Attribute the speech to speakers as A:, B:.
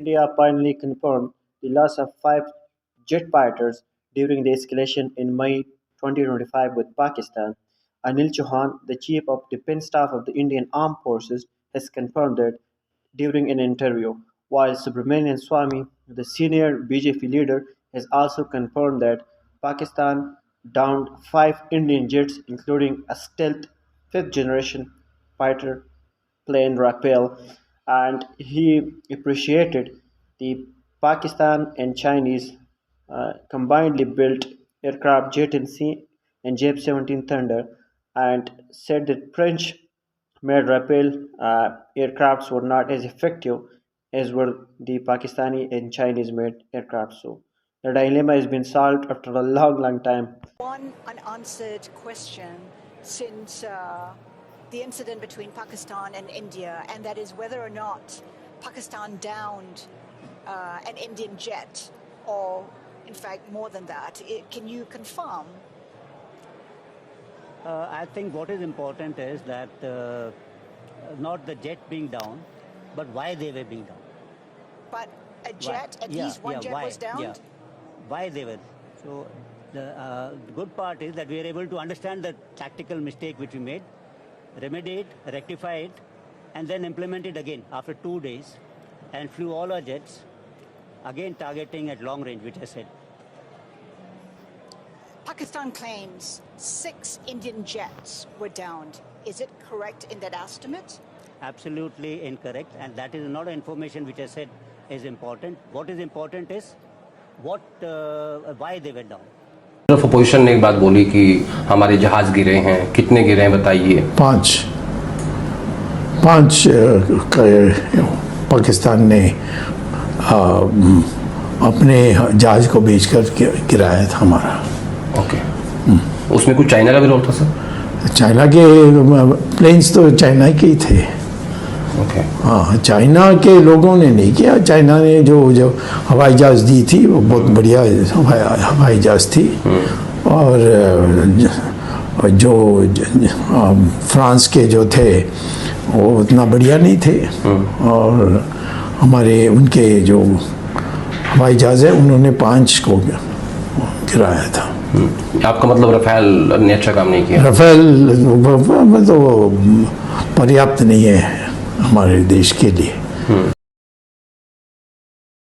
A: India finally confirmed the loss of five jet fighters during the escalation in May 2025 with Pakistan. Anil Chauhan, the Chief of Defence Staff of the Indian Armed Forces, has confirmed it during an interview, while Subramanian Swamy, the senior BJP leader, has also confirmed that Pakistan downed five Indian jets, including a stealth fifth generation fighter plane Rafale, and he appreciated the Pakistan and Chinese combinedly built aircraft Jet-NC and J-17 Thunder, and said that French-made Rafale aircrafts were not as effective as were the Pakistani and Chinese-made aircraft. So the dilemma has been solved after a long, long time.
B: One unanswered question since the incident between Pakistan and India, and that is whether or not Pakistan downed an Indian jet, or in fact more than that. Can you confirm?
C: I think what is important is that not the jet being down, but why they were being down.
B: But a jet,
C: Why?
B: at least one jet
C: why?
B: was downed?
C: Yeah. Why they were. So the good part is that we are able to understand the tactical mistake which we made, remedy it, rectify it, and then implement it again after 2 days, and flew all our jets, again targeting at long range, which I said.
B: Pakistan claims 6 Indian jets were downed. Is it correct in that estimate?
C: Absolutely incorrect, and that is not information which I said is important. What is important is why they were down.
D: सिर्फ opposition ने एक बात बोली कि हमारे जहाज गिरे हैं, कितने गिरे हैं बताइए।
E: पांच पाकिस्तान ने अपने जहाज को बेचकर गिराया था हमारा।
D: ओके, उसमें कुछ चाइना का भी रोल था सर?
E: चाइना के प्लेन्स तो चाइना के ही थे।
D: ओके,
E: हाँ, चाइना के लोगों ने नहीं किया। चाइना ने जो हवाई जहाज दी थी वो बहुत बढ़िया हवाई जहाज थी, और जो फ्रांस के जो थे वो उतना बढ़िया नहीं थे, और हमारे उनके जो हवाई जहाज है उन्होंने 5 को गिराया था।
D: आपका मतलब रफेल ने अच्छा काम नहीं किया?
E: रफेल तो पर्याप्त नहीं है हमारे देश के लिए।